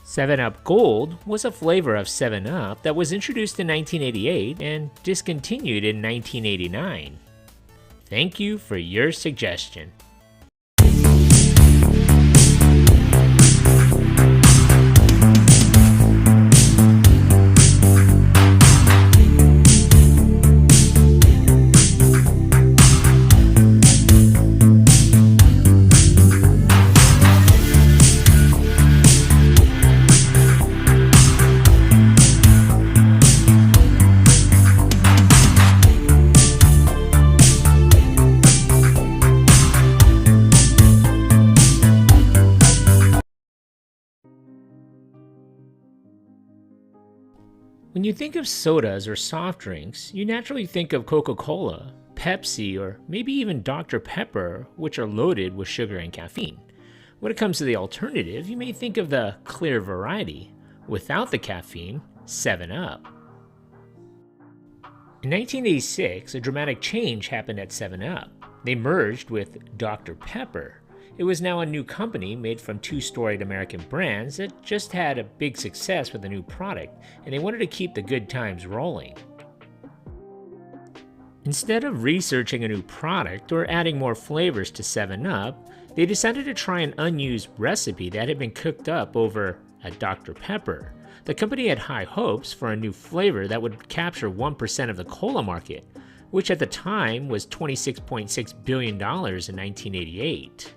7-Up Gold was a flavor of 7-Up that was introduced in 1988 and discontinued in 1989. Thank you for your suggestion. When you think of sodas or soft drinks, you naturally think of Coca-Cola, Pepsi, or maybe even Dr. Pepper, which are loaded with sugar and caffeine. When it comes to the alternative, you may think of the clear variety, without the caffeine, 7-Up. In 1986, a dramatic change happened at 7-Up. They merged with Dr. Pepper. It was now a new company made from two storied American brands that just had a big success with a new product, and they wanted to keep the good times rolling. Instead of researching a new product or adding more flavors to 7-Up, they decided to try an unused recipe that had been cooked up over at Dr. Pepper. The company had high hopes for a new flavor that would capture 1% of the cola market, which at the time was $26.6 billion in 1988.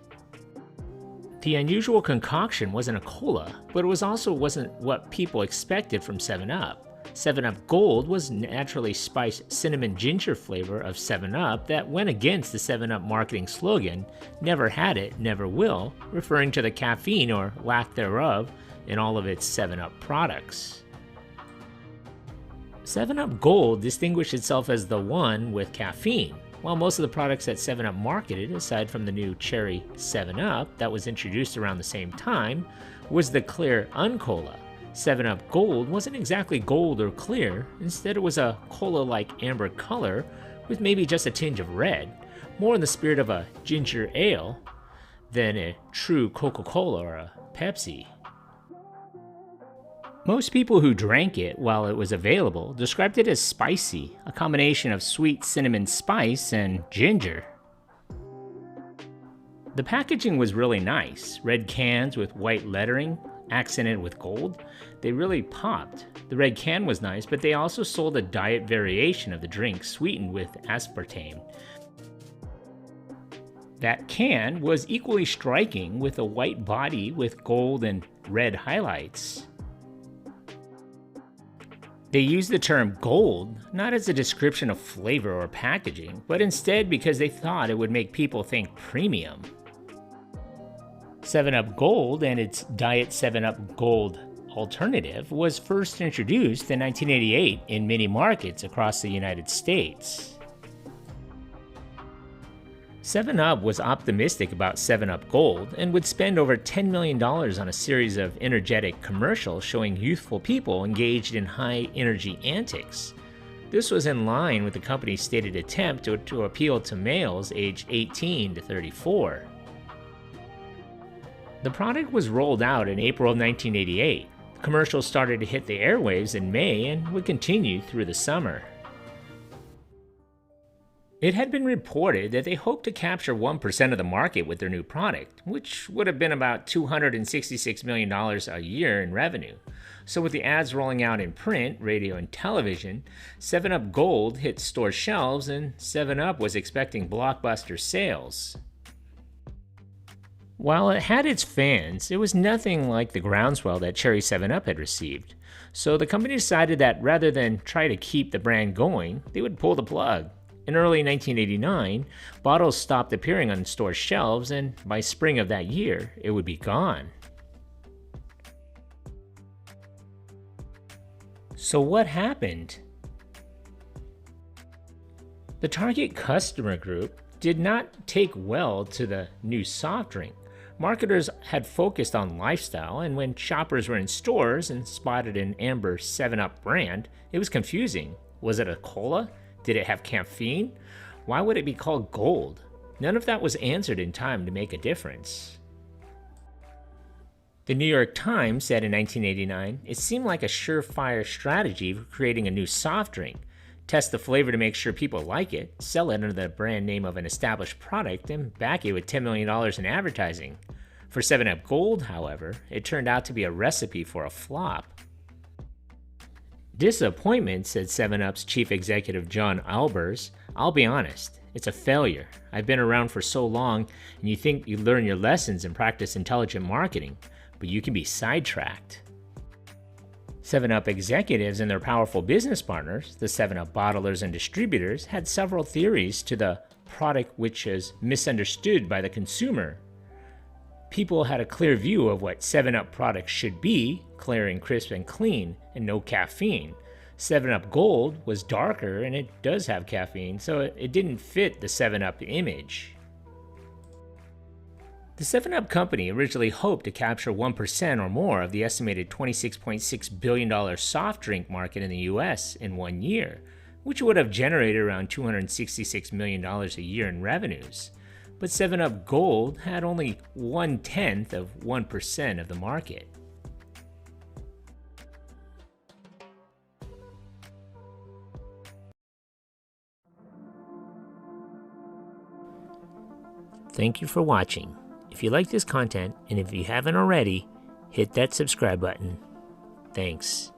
The unusual concoction wasn't a cola, but it wasn't what people expected from 7-Up. 7-Up Gold was naturally spiced cinnamon ginger flavor of 7-Up that went against the 7-Up marketing slogan, "Never had it, never will," referring to the caffeine or lack thereof in all of its 7-Up products. 7-Up Gold distinguished itself as the one with caffeine, while most of the products that 7-Up marketed, aside from the new Cherry 7-Up that was introduced around the same time, was the clear Uncola. 7-Up Gold wasn't exactly gold or clear, instead it was a cola-like amber color with maybe just a tinge of red, more in the spirit of a ginger ale than a true Coca-Cola or a Pepsi. Most people who drank it while it was available described it as spicy, a combination of sweet cinnamon spice and ginger. The packaging was really nice, red cans with white lettering, accented with gold. They really popped. The red can was nice, but they also sold a diet variation of the drink sweetened with aspartame. That can was equally striking with a white body with gold and red highlights. They used the term gold not as a description of flavor or packaging, but instead because they thought it would make people think premium. 7-Up Gold and its Diet 7-Up Gold alternative was first introduced in 1988 in many markets across the United States. 7-Up was optimistic about 7-Up Gold and would spend over $10 million on a series of energetic commercials showing youthful people engaged in high-energy antics. This was in line with the company's stated attempt to appeal to males aged 18 to 34. The product was rolled out in April of 1988. The commercials started to hit the airwaves in May and would continue through the summer. It had been reported that they hoped to capture 1% of the market with their new product, which would have been about $266 million a year in revenue. So with the ads rolling out in print, radio, and television, 7-Up Gold hit store shelves and 7-Up was expecting blockbuster sales. While it had its fans, it was nothing like the groundswell that Cherry 7-Up had received. So the company decided that rather than try to keep the brand going, they would pull the plug. In early 1989, bottles stopped appearing on store shelves, and by spring of that year, it would be gone. So what happened? The target customer group did not take well to the new soft drink. Marketers had focused on lifestyle, and when shoppers were in stores and spotted an amber 7-Up brand, it was confusing. Was it a cola? Did it have caffeine? Why would it be called gold? None of that was answered in time to make a difference. The New York Times said in 1989, it seemed like a surefire strategy for creating a new soft drink. Test the flavor to make sure people like it, sell it under the brand name of an established product, and back it with $10 million in advertising. For 7-Up Gold, however, it turned out to be a recipe for a flop. Disappointment, said 7-Up's chief executive John Albers. I'll be honest, it's a failure. I've been around for so long, and you think you learn your lessons and practice intelligent marketing, but you can be sidetracked. 7-Up executives and their powerful business partners, the 7-Up bottlers and distributors, had several theories to the product which is misunderstood by the consumer. People had a clear view of what 7-Up products should be, clear and crisp and clean, and no caffeine. 7-Up Gold was darker and it does have caffeine, so it didn't fit the 7-Up image. The 7-Up company originally hoped to capture 1% or more of the estimated $26.6 billion soft drink market in the US in 1 year, which would have generated around $266 million a year in revenues. But 7-Up Gold had only 1/10 of 1% of the market. Thank you for watching. If you like this content, and if you haven't already, hit that subscribe button. Thanks.